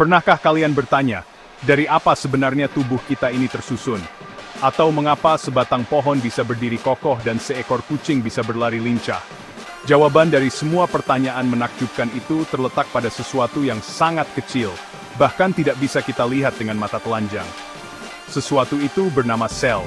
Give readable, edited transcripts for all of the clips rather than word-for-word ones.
Pernahkah kalian bertanya, dari apa sebenarnya tubuh kita ini tersusun? Atau mengapa sebatang pohon bisa berdiri kokoh dan seekor kucing bisa berlari lincah? Jawaban dari semua pertanyaan menakjubkan itu terletak pada sesuatu yang sangat kecil, bahkan tidak bisa kita lihat dengan mata telanjang. Sesuatu itu bernama sel.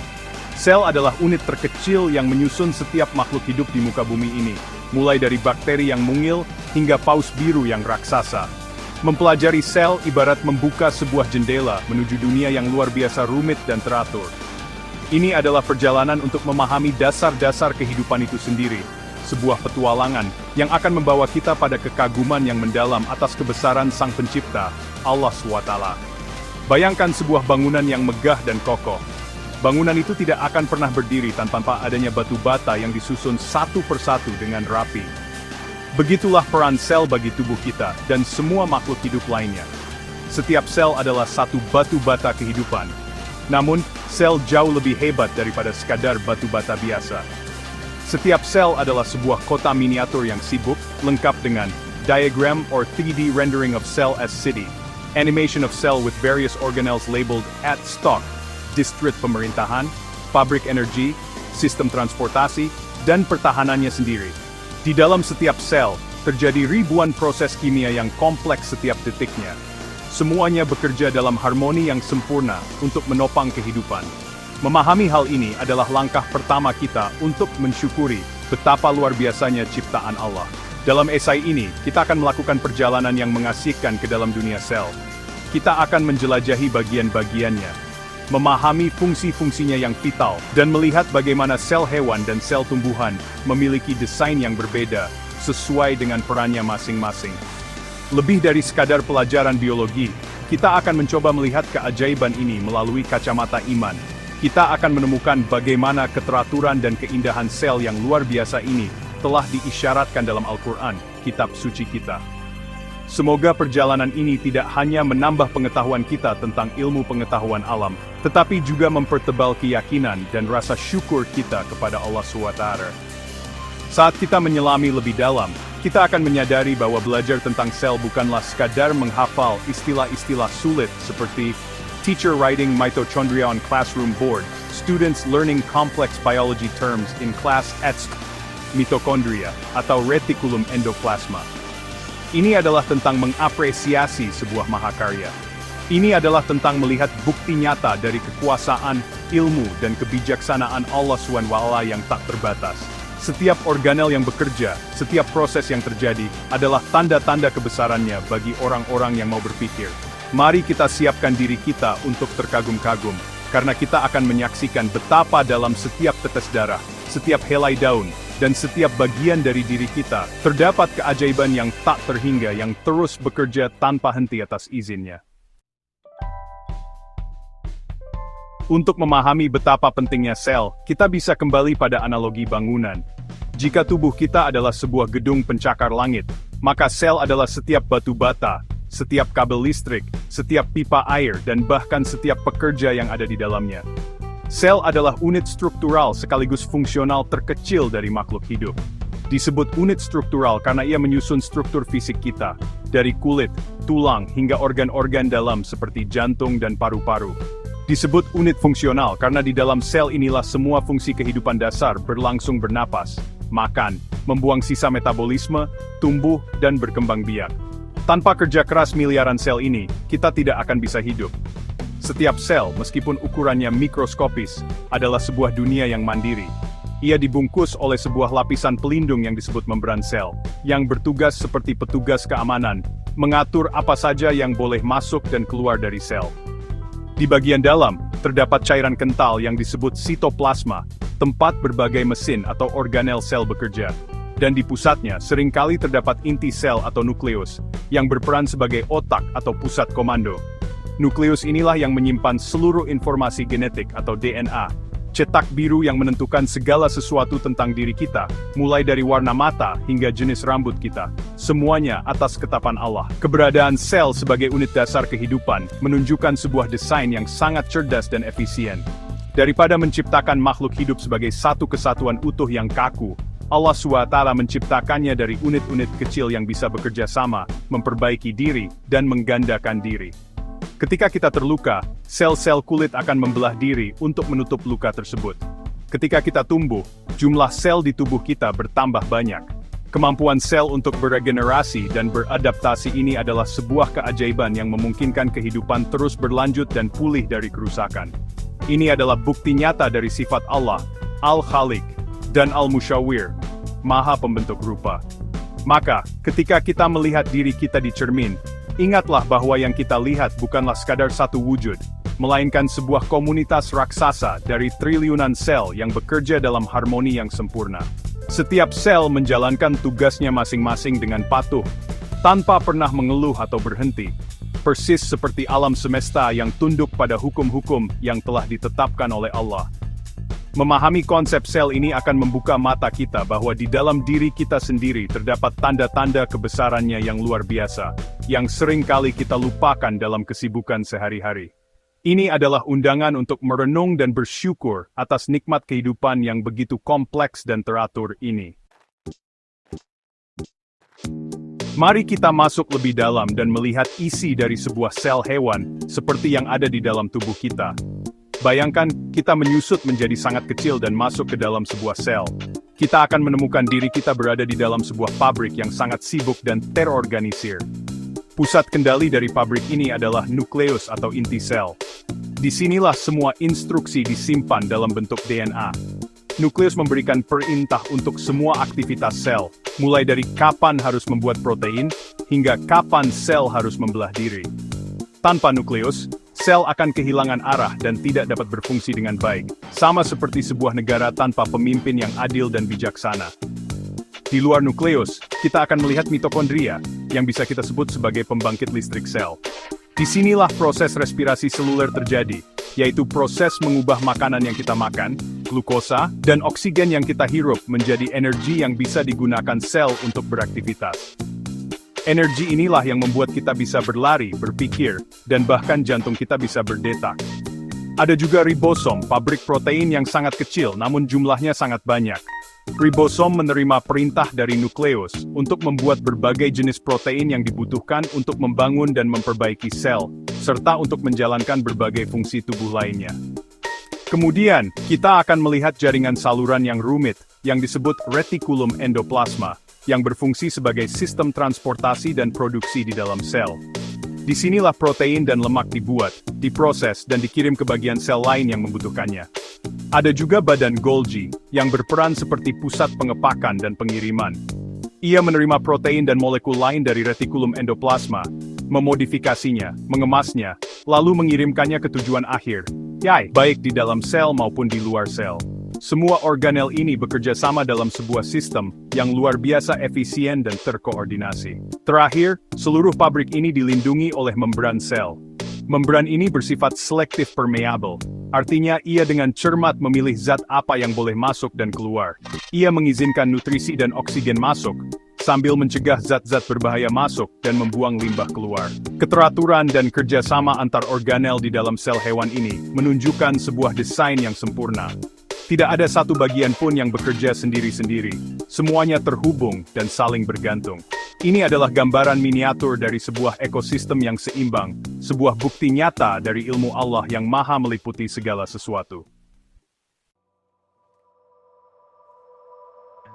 Sel adalah unit terkecil yang menyusun setiap makhluk hidup di muka bumi ini, mulai dari bakteri yang mungil hingga paus biru yang raksasa. Mempelajari sel ibarat membuka sebuah jendela menuju dunia yang luar biasa rumit dan teratur. Ini adalah perjalanan untuk memahami dasar-dasar kehidupan itu sendiri, sebuah petualangan yang akan membawa kita pada kekaguman yang mendalam atas kebesaran Sang Pencipta, Allah SWT. Bayangkan sebuah bangunan yang megah dan kokoh. Bangunan itu tidak akan pernah berdiri tanpa adanya batu bata yang disusun satu persatu dengan rapi. Begitulah peran sel bagi tubuh kita dan semua makhluk hidup lainnya. Setiap sel adalah satu batu bata kehidupan. Namun, sel jauh lebih hebat daripada sekadar batu bata biasa. Setiap sel adalah sebuah kota miniatur yang sibuk, lengkap dengan diagram or 3D rendering of cell as city, animation of cell with various organelles labeled at stock, distrik pemerintahan, pabrik energi, sistem transportasi, dan pertahanannya sendiri. Di dalam setiap sel, terjadi ribuan proses kimia yang kompleks setiap detiknya. Semuanya bekerja dalam harmoni yang sempurna untuk menopang kehidupan. Memahami hal ini adalah langkah pertama kita untuk mensyukuri betapa luar biasanya ciptaan Allah. Dalam esai ini, kita akan melakukan perjalanan yang mengasihkan ke dalam dunia sel. Kita akan menjelajahi bagian-bagiannya, memahami fungsi-fungsinya yang vital, dan melihat bagaimana sel hewan dan sel tumbuhan memiliki desain yang berbeda, sesuai dengan perannya masing-masing. Lebih dari sekadar pelajaran biologi, kita akan mencoba melihat keajaiban ini melalui kacamata iman. Kita akan menemukan bagaimana keteraturan dan keindahan sel yang luar biasa ini telah diisyaratkan dalam Al-Quran, kitab suci kita. Semoga perjalanan ini tidak hanya menambah pengetahuan kita tentang ilmu pengetahuan alam, tetapi juga mempertebal keyakinan dan rasa syukur kita kepada Allah SWT. Saat kita menyelami lebih dalam, kita akan menyadari bahwa belajar tentang sel bukanlah sekadar menghafal istilah-istilah sulit seperti teacher writing mitochondria on classroom board, students learning complex biology terms in class at mitochondria, atau reticulum endoplasma. Ini adalah tentang mengapresiasi sebuah mahakarya. Ini adalah tentang melihat bukti nyata dari kekuasaan, ilmu, dan kebijaksanaan Allah SWT yang tak terbatas. Setiap organel yang bekerja, setiap proses yang terjadi, adalah tanda-tanda kebesarannya bagi orang-orang yang mau berpikir. Mari kita siapkan diri kita untuk terkagum-kagum, karena kita akan menyaksikan betapa dalam setiap tetes darah, setiap helai daun, dan setiap bagian dari diri kita, terdapat keajaiban yang tak terhingga yang terus bekerja tanpa henti atas izinnya. Untuk memahami betapa pentingnya sel, kita bisa kembali pada analogi bangunan. Jika tubuh kita adalah sebuah gedung pencakar langit, maka sel adalah setiap batu bata, setiap kabel listrik, setiap pipa air, dan bahkan setiap pekerja yang ada di dalamnya. Sel adalah unit struktural sekaligus fungsional terkecil dari makhluk hidup. Disebut unit struktural karena ia menyusun struktur fisik kita, dari kulit, tulang, hingga organ-organ dalam seperti jantung dan paru-paru. Disebut unit fungsional karena di dalam sel inilah semua fungsi kehidupan dasar berlangsung bernapas, makan, membuang sisa metabolisme, tumbuh, dan berkembang biak. Tanpa kerja keras miliaran sel ini, kita tidak akan bisa hidup. Setiap sel, meskipun ukurannya mikroskopis, adalah sebuah dunia yang mandiri. Ia dibungkus oleh sebuah lapisan pelindung yang disebut membran sel, yang bertugas seperti petugas keamanan, mengatur apa saja yang boleh masuk dan keluar dari sel. Di bagian dalam, terdapat cairan kental yang disebut sitoplasma, tempat berbagai mesin atau organel sel bekerja. Dan di pusatnya, seringkali terdapat inti sel atau nukleus, yang berperan sebagai otak atau pusat komando. Nukleus inilah yang menyimpan seluruh informasi genetik atau DNA, cetak biru yang menentukan segala sesuatu tentang diri kita, mulai dari warna mata hingga jenis rambut kita. Semuanya atas ketetapan Allah. Keberadaan sel sebagai unit dasar kehidupan menunjukkan sebuah desain yang sangat cerdas dan efisien. Daripada menciptakan makhluk hidup sebagai satu kesatuan utuh yang kaku, Allah SWT menciptakannya dari unit-unit kecil yang bisa bekerja sama, memperbaiki diri, dan menggandakan diri. Ketika kita terluka, sel-sel kulit akan membelah diri untuk menutup luka tersebut. Ketika kita tumbuh, jumlah sel di tubuh kita bertambah banyak. Kemampuan sel untuk beregenerasi dan beradaptasi ini adalah sebuah keajaiban yang memungkinkan kehidupan terus berlanjut dan pulih dari kerusakan. Ini adalah bukti nyata dari sifat Allah, Al-Khaliq, dan Al-Musyawwir, Maha Pembentuk Rupa. Maka, ketika kita melihat diri kita di cermin, ingatlah bahwa yang kita lihat bukanlah sekadar satu wujud, melainkan sebuah komunitas raksasa dari triliunan sel yang bekerja dalam harmoni yang sempurna. Setiap sel menjalankan tugasnya masing-masing dengan patuh, tanpa pernah mengeluh atau berhenti. Persis seperti alam semesta yang tunduk pada hukum-hukum yang telah ditetapkan oleh Allah. Memahami konsep sel ini akan membuka mata kita bahwa di dalam diri kita sendiri terdapat tanda-tanda kebesarannya yang luar biasa, yang sering kali kita lupakan dalam kesibukan sehari-hari. Ini adalah undangan untuk merenung dan bersyukur atas nikmat kehidupan yang begitu kompleks dan teratur ini. Mari kita masuk lebih dalam dan melihat isi dari sebuah sel hewan, seperti yang ada di dalam tubuh kita. Bayangkan, kita menyusut menjadi sangat kecil dan masuk ke dalam sebuah sel. Kita akan menemukan diri kita berada di dalam sebuah pabrik yang sangat sibuk dan terorganisir. Pusat kendali dari pabrik ini adalah nukleus atau inti sel. Disinilah semua instruksi disimpan dalam bentuk DNA. Nukleus memberikan perintah untuk semua aktivitas sel, mulai dari kapan harus membuat protein, hingga kapan sel harus membelah diri. Tanpa nukleus, sel akan kehilangan arah dan tidak dapat berfungsi dengan baik, sama seperti sebuah negara tanpa pemimpin yang adil dan bijaksana. Di luar nukleus, kita akan melihat mitokondria, yang bisa kita sebut sebagai pembangkit listrik sel. Disinilah proses respirasi seluler terjadi, yaitu proses mengubah makanan yang kita makan, glukosa, dan oksigen yang kita hirup menjadi energi yang bisa digunakan sel untuk beraktivitas. Energi inilah yang membuat kita bisa berlari, berpikir, dan bahkan jantung kita bisa berdetak. Ada juga ribosom, pabrik protein yang sangat kecil namun jumlahnya sangat banyak. Ribosom menerima perintah dari nukleus untuk membuat berbagai jenis protein yang dibutuhkan untuk membangun dan memperbaiki sel, serta untuk menjalankan berbagai fungsi tubuh lainnya. Kemudian, kita akan melihat jaringan saluran yang rumit, yang disebut retikulum endoplasma, yang berfungsi sebagai sistem transportasi dan produksi di dalam sel. Disinilah protein dan lemak dibuat, diproses, dan dikirim ke bagian sel lain yang membutuhkannya. Ada juga badan Golgi, yang berperan seperti pusat pengepakan dan pengiriman. Ia menerima protein dan molekul lain dari retikulum endoplasma, memodifikasinya, mengemasnya, lalu mengirimkannya ke tujuan akhir, baik di dalam sel maupun di luar sel. Semua organel ini bekerja sama dalam sebuah sistem yang luar biasa efisien dan terkoordinasi. Terakhir, seluruh pabrik ini dilindungi oleh membran sel. Membran ini bersifat selective permeable, artinya ia dengan cermat memilih zat apa yang boleh masuk dan keluar. Ia mengizinkan nutrisi dan oksigen masuk, sambil mencegah zat-zat berbahaya masuk dan membuang limbah keluar. Keteraturan dan kerjasama antar organel di dalam sel hewan ini menunjukkan sebuah desain yang sempurna. Tidak ada satu bagian pun yang bekerja sendiri-sendiri. Semuanya terhubung dan saling bergantung. Ini adalah gambaran miniatur dari sebuah ekosistem yang seimbang, sebuah bukti nyata dari ilmu Allah yang maha meliputi segala sesuatu.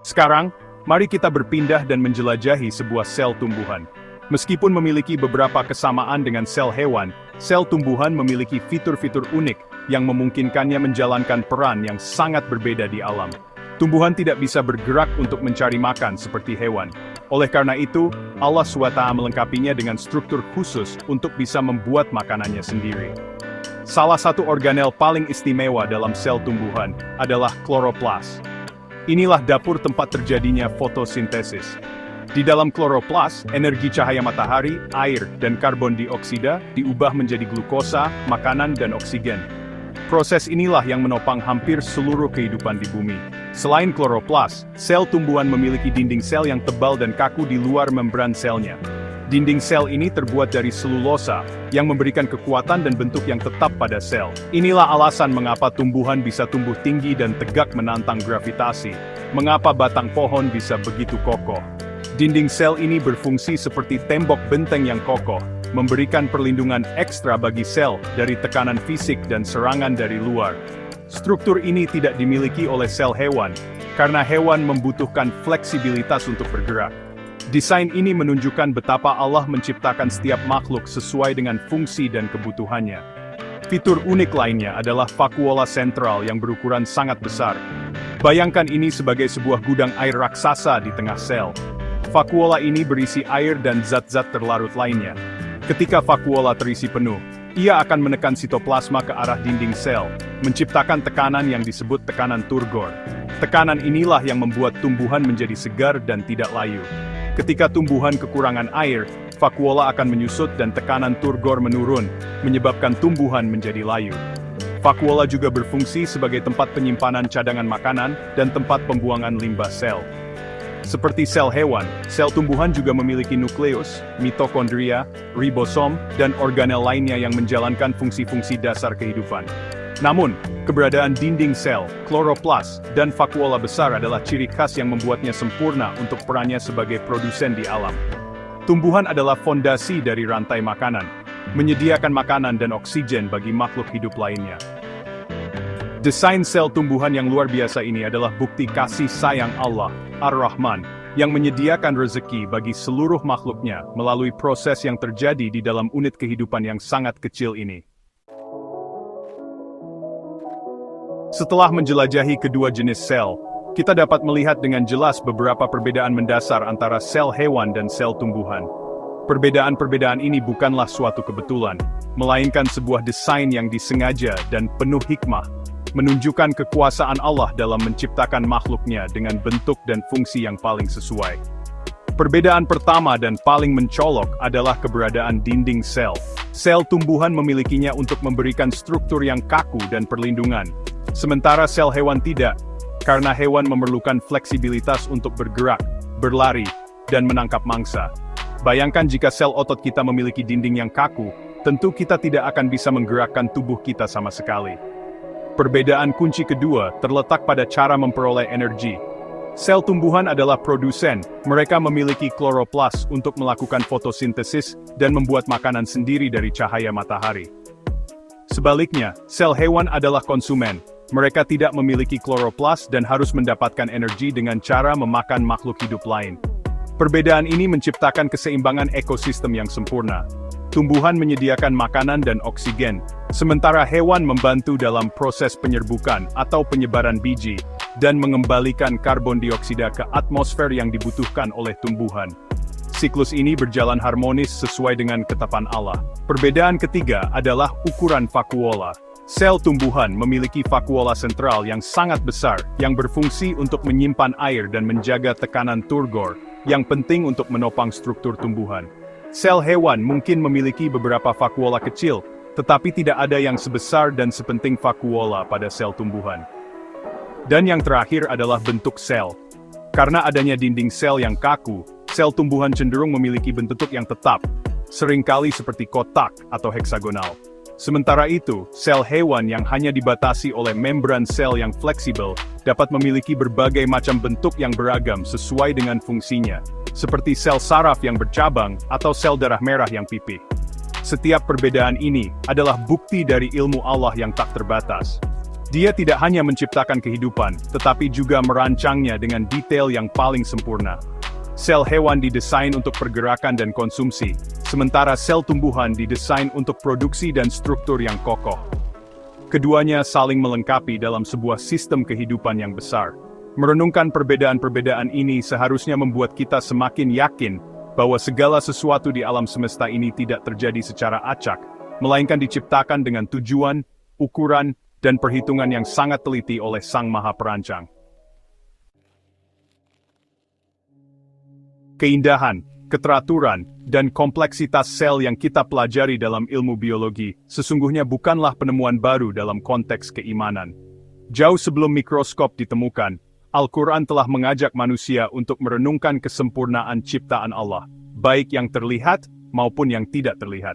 Sekarang, mari kita berpindah dan menjelajahi sebuah sel tumbuhan. Meskipun memiliki beberapa kesamaan dengan sel hewan, sel tumbuhan memiliki fitur-fitur unik yang memungkinkannya menjalankan peran yang sangat berbeda di alam. Tumbuhan tidak bisa bergerak untuk mencari makan seperti hewan. Oleh karena itu, Allah SWT melengkapinya dengan struktur khusus untuk bisa membuat makanannya sendiri. Salah satu organel paling istimewa dalam sel tumbuhan adalah kloroplas. Inilah dapur tempat terjadinya fotosintesis. Di dalam kloroplas, energi cahaya matahari, air, dan karbon dioksida diubah menjadi glukosa, makanan, dan oksigen. Proses inilah yang menopang hampir seluruh kehidupan di bumi. Selain kloroplas, sel tumbuhan memiliki dinding sel yang tebal dan kaku di luar membran selnya. Dinding sel ini terbuat dari selulosa, yang memberikan kekuatan dan bentuk yang tetap pada sel. Inilah alasan mengapa tumbuhan bisa tumbuh tinggi dan tegak menantang gravitasi. Mengapa batang pohon bisa begitu kokoh. Dinding sel ini berfungsi seperti tembok benteng yang kokoh, memberikan perlindungan ekstra bagi sel dari tekanan fisik dan serangan dari luar. Struktur ini tidak dimiliki oleh sel hewan, karena hewan membutuhkan fleksibilitas untuk bergerak. Desain ini menunjukkan betapa Allah menciptakan setiap makhluk sesuai dengan fungsi dan kebutuhannya. Fitur unik lainnya adalah vakuola sentral yang berukuran sangat besar. Bayangkan ini sebagai sebuah gudang air raksasa di tengah sel. Vakuola ini berisi air dan zat-zat terlarut lainnya. Ketika vakuola terisi penuh, ia akan menekan sitoplasma ke arah dinding sel, menciptakan tekanan yang disebut tekanan turgor. Tekanan inilah yang membuat tumbuhan menjadi segar dan tidak layu. Ketika tumbuhan kekurangan air, vakuola akan menyusut dan tekanan turgor menurun, menyebabkan tumbuhan menjadi layu. Vakuola juga berfungsi sebagai tempat penyimpanan cadangan makanan dan tempat pembuangan limbah sel. Seperti sel hewan, sel tumbuhan juga memiliki nukleus, mitokondria, ribosom, dan organel lainnya yang menjalankan fungsi-fungsi dasar kehidupan. Namun, keberadaan dinding sel, kloroplas, dan vakuola besar adalah ciri khas yang membuatnya sempurna untuk perannya sebagai produsen di alam. Tumbuhan adalah fondasi dari rantai makanan, menyediakan makanan dan oksigen bagi makhluk hidup lainnya. Desain sel tumbuhan yang luar biasa ini adalah bukti kasih sayang Allah, Ar-Rahman, yang menyediakan rezeki bagi seluruh makhluknya melalui proses yang terjadi di dalam unit kehidupan yang sangat kecil ini. Setelah menjelajahi kedua jenis sel, kita dapat melihat dengan jelas beberapa perbedaan mendasar antara sel hewan dan sel tumbuhan. Perbedaan-perbedaan ini bukanlah suatu kebetulan, melainkan sebuah desain yang disengaja dan penuh hikmah, menunjukkan kekuasaan Allah dalam menciptakan makhluknya dengan bentuk dan fungsi yang paling sesuai. Perbedaan pertama dan paling mencolok adalah keberadaan dinding sel. Sel tumbuhan memilikinya untuk memberikan struktur yang kaku dan perlindungan, sementara sel hewan tidak, karena hewan memerlukan fleksibilitas untuk bergerak, berlari, dan menangkap mangsa. Bayangkan jika sel otot kita memiliki dinding yang kaku, tentu kita tidak akan bisa menggerakkan tubuh kita sama sekali. Perbedaan kunci kedua terletak pada cara memperoleh energi. Sel tumbuhan adalah produsen, mereka memiliki kloroplas untuk melakukan fotosintesis dan membuat makanan sendiri dari cahaya matahari. Sebaliknya, sel hewan adalah konsumen, mereka tidak memiliki kloroplas dan harus mendapatkan energi dengan cara memakan makhluk hidup lain. Perbedaan ini menciptakan keseimbangan ekosistem yang sempurna. Tumbuhan menyediakan makanan dan oksigen, sementara hewan membantu dalam proses penyerbukan atau penyebaran biji, dan mengembalikan karbon dioksida ke atmosfer yang dibutuhkan oleh tumbuhan. Siklus ini berjalan harmonis sesuai dengan ketetapan Allah. Perbedaan ketiga adalah ukuran vakuola. Sel tumbuhan memiliki vakuola sentral yang sangat besar, yang berfungsi untuk menyimpan air dan menjaga tekanan turgor, yang penting untuk menopang struktur tumbuhan. Sel hewan mungkin memiliki beberapa vakuola kecil, tetapi tidak ada yang sebesar dan sepenting vakuola pada sel tumbuhan. Dan yang terakhir adalah bentuk sel. Karena adanya dinding sel yang kaku, sel tumbuhan cenderung memiliki bentuk yang tetap, seringkali seperti kotak atau heksagonal. Sementara itu, sel hewan yang hanya dibatasi oleh membran sel yang fleksibel, dapat memiliki berbagai macam bentuk yang beragam sesuai dengan fungsinya, seperti sel saraf yang bercabang atau sel darah merah yang pipih. Setiap perbedaan ini adalah bukti dari ilmu Allah yang tak terbatas. Dia tidak hanya menciptakan kehidupan, tetapi juga merancangnya dengan detail yang paling sempurna. Sel hewan didesain untuk pergerakan dan konsumsi, sementara sel tumbuhan didesain untuk produksi dan struktur yang kokoh. Keduanya saling melengkapi dalam sebuah sistem kehidupan yang besar. Merenungkan perbedaan-perbedaan ini seharusnya membuat kita semakin yakin bahwa segala sesuatu di alam semesta ini tidak terjadi secara acak, melainkan diciptakan dengan tujuan, ukuran, dan perhitungan yang sangat teliti oleh Sang Maha Perancang. Keindahan, keteraturan, dan kompleksitas sel yang kita pelajari dalam ilmu biologi sesungguhnya bukanlah penemuan baru dalam konteks keimanan. Jauh sebelum mikroskop ditemukan, Al-Quran telah mengajak manusia untuk merenungkan kesempurnaan ciptaan Allah. baik yang terlihat maupun yang tidak terlihat.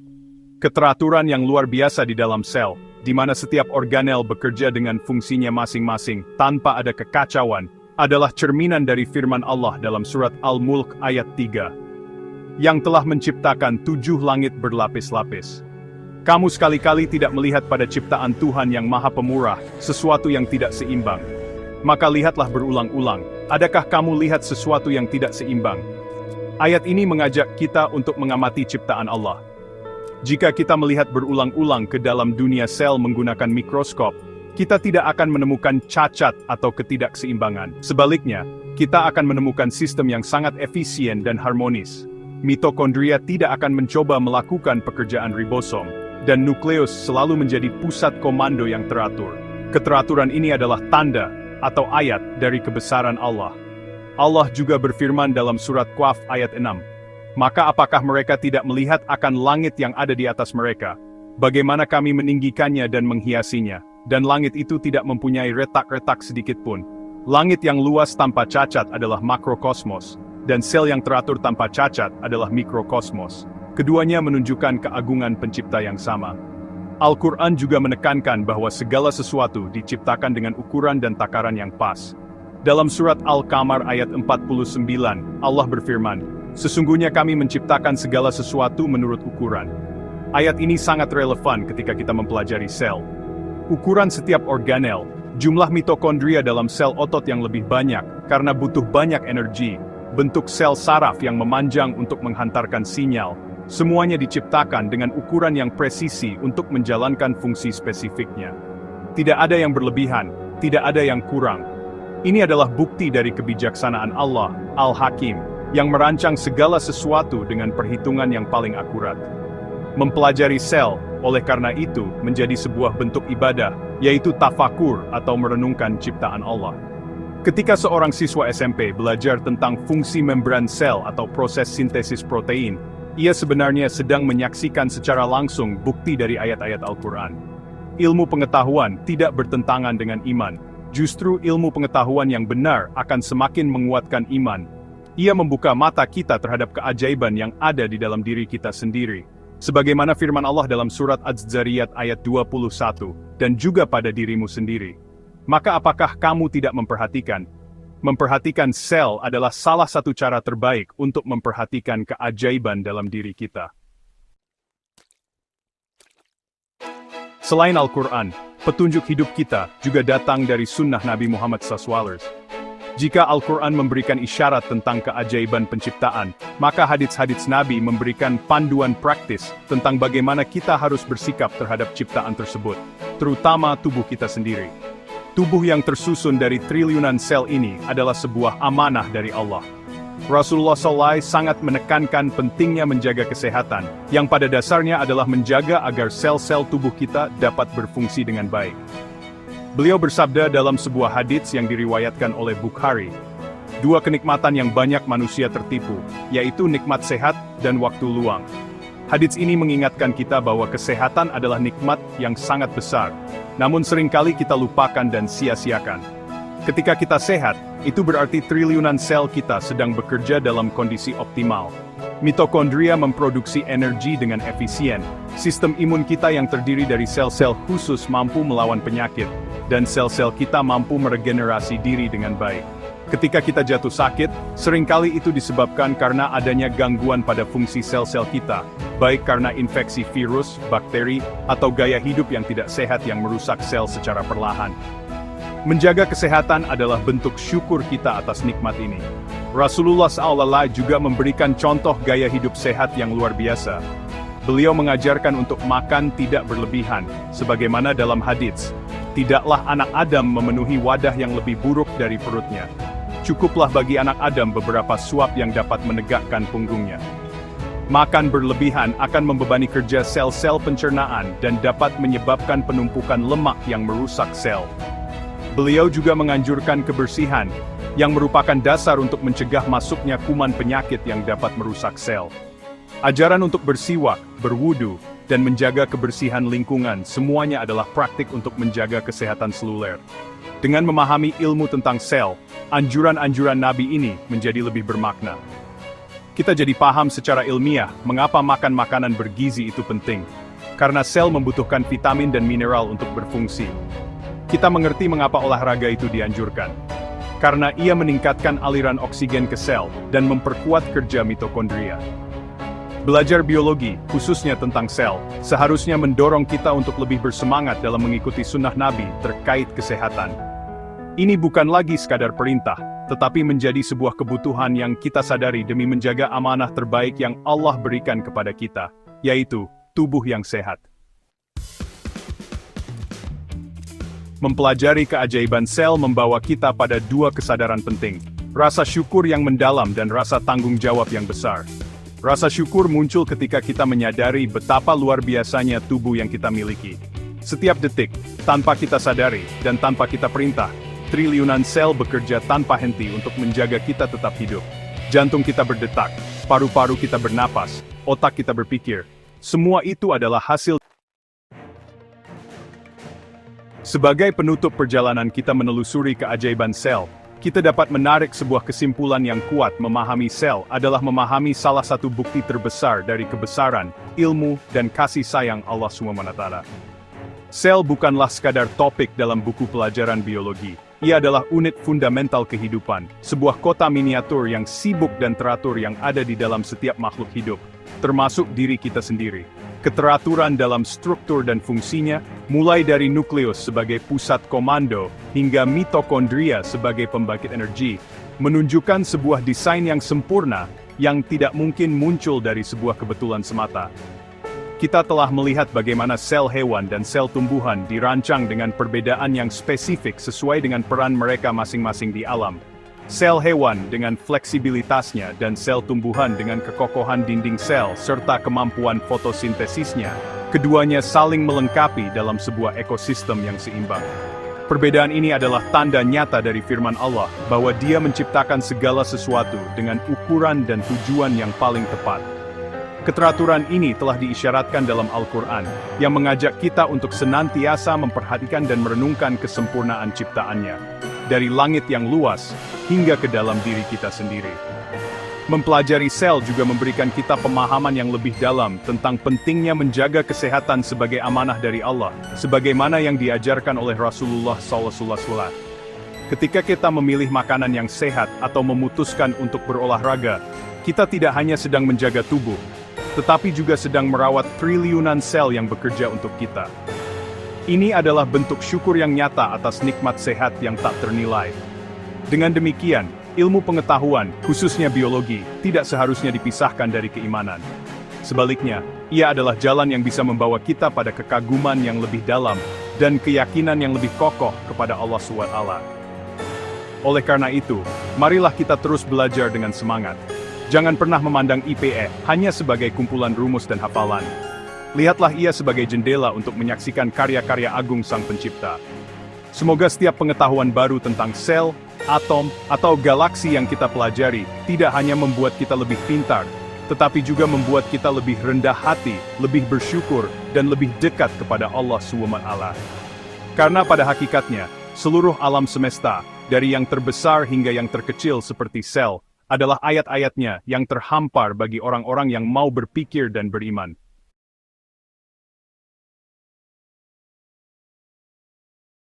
Keteraturan yang luar biasa di dalam sel, di mana setiap organel bekerja dengan fungsinya masing-masing tanpa ada kekacauan, adalah cerminan dari firman Allah dalam surat Al-Mulk ayat 3, yang telah menciptakan 7 langit berlapis-lapis. Kamu sekali-kali tidak melihat pada ciptaan Tuhan yang Maha Pemurah sesuatu yang tidak seimbang. Maka lihatlah berulang-ulang, adakah kamu lihat sesuatu yang tidak seimbang? Ayat ini mengajak kita untuk mengamati ciptaan Allah. Jika kita melihat berulang-ulang ke dalam dunia sel menggunakan mikroskop, kita tidak akan menemukan cacat atau ketidakseimbangan. Sebaliknya, kita akan menemukan sistem yang sangat efisien dan harmonis. Mitokondria tidak akan mencoba melakukan pekerjaan ribosom, dan nukleus selalu menjadi pusat komando yang teratur. Keteraturan ini adalah tanda atau ayat dari kebesaran Allah. Allah juga berfirman dalam surat Qaf ayat 6. Maka apakah mereka tidak melihat akan langit yang ada di atas mereka? Bagaimana kami meninggikannya dan menghiasinya, dan langit itu tidak mempunyai retak-retak sedikit pun. Langit yang luas tanpa cacat adalah makrokosmos, dan sel yang teratur tanpa cacat adalah mikrokosmos. Keduanya menunjukkan keagungan pencipta yang sama. Al-Quran juga menekankan bahwa segala sesuatu diciptakan dengan ukuran dan takaran yang pas. Dalam surat Al-Qamar ayat 49, Allah berfirman, sesungguhnya kami menciptakan segala sesuatu menurut ukuran. Ayat ini sangat relevan ketika kita mempelajari sel. Ukuran setiap organel, jumlah mitokondria dalam sel otot yang lebih banyak, karena butuh banyak energi, bentuk sel saraf yang memanjang untuk menghantarkan sinyal, semuanya diciptakan dengan ukuran yang presisi untuk menjalankan fungsi spesifiknya. Tidak ada yang berlebihan, tidak ada yang kurang. Ini adalah bukti dari kebijaksanaan Allah, Al-Hakim, yang merancang segala sesuatu dengan perhitungan yang paling akurat. Mempelajari sel, oleh karena itu, menjadi sebuah bentuk ibadah, yaitu tafakur atau merenungkan ciptaan Allah. Ketika seorang siswa SMP belajar tentang fungsi membran sel atau proses sintesis protein, ia sebenarnya sedang menyaksikan secara langsung bukti dari ayat-ayat Al-Quran. Ilmu pengetahuan tidak bertentangan dengan iman. Justru ilmu pengetahuan yang benar akan semakin menguatkan iman. Ia membuka mata kita terhadap keajaiban yang ada di dalam diri kita sendiri. Sebagaimana firman Allah dalam surat Az-Zariyat ayat 21, dan juga pada dirimu sendiri. Maka apakah kamu tidak memperhatikan? Memperhatikan sel adalah salah satu cara terbaik untuk memperhatikan keajaiban dalam diri kita. Selain Al-Quran, petunjuk hidup kita juga datang dari sunnah Nabi Muhammad SAW. Jika Al-Quran memberikan isyarat tentang keajaiban penciptaan, maka hadits-hadits Nabi memberikan panduan praktis tentang bagaimana kita harus bersikap terhadap ciptaan tersebut, terutama tubuh kita sendiri. Tubuh yang tersusun dari triliunan sel ini adalah sebuah amanah dari Allah. Rasulullah SAW sangat menekankan pentingnya menjaga kesehatan, yang pada dasarnya adalah menjaga agar sel-sel tubuh kita dapat berfungsi dengan baik. Beliau bersabda dalam sebuah hadits yang diriwayatkan oleh Bukhari, dua kenikmatan yang banyak manusia tertipu, yaitu nikmat sehat dan waktu luang. Hadits ini mengingatkan kita bahwa kesehatan adalah nikmat yang sangat besar, namun seringkali kita lupakan dan sia-siakan. Ketika kita sehat, itu berarti triliunan sel kita sedang bekerja dalam kondisi optimal. Mitokondria memproduksi energi dengan efisien. Sistem imun kita yang terdiri dari sel-sel khusus mampu melawan penyakit, dan sel-sel kita mampu meregenerasi diri dengan baik. Ketika kita jatuh sakit, seringkali itu disebabkan karena adanya gangguan pada fungsi sel-sel kita, baik karena infeksi virus, bakteri, atau gaya hidup yang tidak sehat yang merusak sel secara perlahan. Menjaga kesehatan adalah bentuk syukur kita atas nikmat ini. Rasulullah SAW juga memberikan contoh gaya hidup sehat yang luar biasa. Beliau mengajarkan untuk makan tidak berlebihan, sebagaimana dalam hadits, tidaklah anak Adam memenuhi wadah yang lebih buruk dari perutnya. Cukuplah bagi anak Adam beberapa suap yang dapat menegakkan punggungnya. Makan berlebihan akan membebani kerja sel-sel pencernaan dan dapat menyebabkan penumpukan lemak yang merusak sel. Beliau juga menganjurkan kebersihan, yang merupakan dasar untuk mencegah masuknya kuman penyakit yang dapat merusak sel. Ajaran untuk bersiwak, berwudu, dan menjaga kebersihan lingkungan semuanya adalah praktik untuk menjaga kesehatan seluler. Dengan memahami ilmu tentang sel, anjuran-anjuran Nabi ini menjadi lebih bermakna. Kita jadi paham secara ilmiah mengapa makan makanan bergizi itu penting. Karena sel membutuhkan vitamin dan mineral untuk berfungsi. Kita mengerti mengapa olahraga itu dianjurkan. Karena ia meningkatkan aliran oksigen ke sel dan memperkuat kerja mitokondria. Belajar biologi, khususnya tentang sel, seharusnya mendorong kita untuk lebih bersemangat dalam mengikuti sunnah Nabi terkait kesehatan. Ini bukan lagi sekadar perintah, tetapi menjadi sebuah kebutuhan yang kita sadari demi menjaga amanah terbaik yang Allah berikan kepada kita, yaitu tubuh yang sehat. Mempelajari keajaiban sel membawa kita pada dua kesadaran penting, rasa syukur yang mendalam dan rasa tanggung jawab yang besar. Rasa syukur muncul ketika kita menyadari betapa luar biasanya tubuh yang kita miliki. Setiap detik, tanpa kita sadari, dan tanpa kita perintah, triliunan sel bekerja tanpa henti untuk menjaga kita tetap hidup. Jantung kita berdetak, paru-paru kita bernapas, otak kita berpikir. Semua itu adalah hasil. Sebagai penutup perjalanan kita menelusuri keajaiban sel, kita dapat menarik sebuah kesimpulan yang kuat. Memahami sel adalah memahami salah satu bukti terbesar dari kebesaran, ilmu, dan kasih sayang Allah SWT. Sel bukanlah sekadar topik dalam buku pelajaran biologi. Ia adalah unit fundamental kehidupan, sebuah kota miniatur yang sibuk dan teratur yang ada di dalam setiap makhluk hidup, termasuk diri kita sendiri. Keteraturan dalam struktur dan fungsinya, mulai dari nukleus sebagai pusat komando, hingga mitokondria sebagai pembangkit energi, menunjukkan sebuah desain yang sempurna, yang tidak mungkin muncul dari sebuah kebetulan semata. Kita telah melihat bagaimana sel hewan dan sel tumbuhan dirancang dengan perbedaan yang spesifik sesuai dengan peran mereka masing-masing di alam. Sel hewan dengan fleksibilitasnya dan sel tumbuhan dengan kekokohan dinding sel serta kemampuan fotosintesisnya, keduanya saling melengkapi dalam sebuah ekosistem yang seimbang. Perbedaan ini adalah tanda nyata dari firman Allah bahwa Dia menciptakan segala sesuatu dengan ukuran dan tujuan yang paling tepat. Keteraturan ini telah diisyaratkan dalam Al-Quran, yang mengajak kita untuk senantiasa memperhatikan dan merenungkan kesempurnaan ciptaannya, dari langit yang luas, hingga ke dalam diri kita sendiri. Mempelajari sel juga memberikan kita pemahaman yang lebih dalam tentang pentingnya menjaga kesehatan sebagai amanah dari Allah, sebagaimana yang diajarkan oleh Rasulullah SAW. Ketika kita memilih makanan yang sehat atau memutuskan untuk berolahraga, kita tidak hanya sedang menjaga tubuh, tetapi juga sedang merawat triliunan sel yang bekerja untuk kita. Ini adalah bentuk syukur yang nyata atas nikmat sehat yang tak ternilai. Dengan demikian, ilmu pengetahuan, khususnya biologi, tidak seharusnya dipisahkan dari keimanan. Sebaliknya, ia adalah jalan yang bisa membawa kita pada kekaguman yang lebih dalam, dan keyakinan yang lebih kokoh kepada Allah SWT. Oleh karena itu, marilah kita terus belajar dengan semangat. Jangan pernah memandang IPE hanya sebagai kumpulan rumus dan hafalan. Lihatlah ia sebagai jendela untuk menyaksikan karya-karya agung Sang Pencipta. Semoga setiap pengetahuan baru tentang sel, atom, atau galaksi yang kita pelajari tidak hanya membuat kita lebih pintar, tetapi juga membuat kita lebih rendah hati, lebih bersyukur, dan lebih dekat kepada Allah SWT. Karena pada hakikatnya, seluruh alam semesta, dari yang terbesar hingga yang terkecil seperti sel, adalah ayat-ayatnya yang terhampar bagi orang-orang yang mau berpikir dan beriman.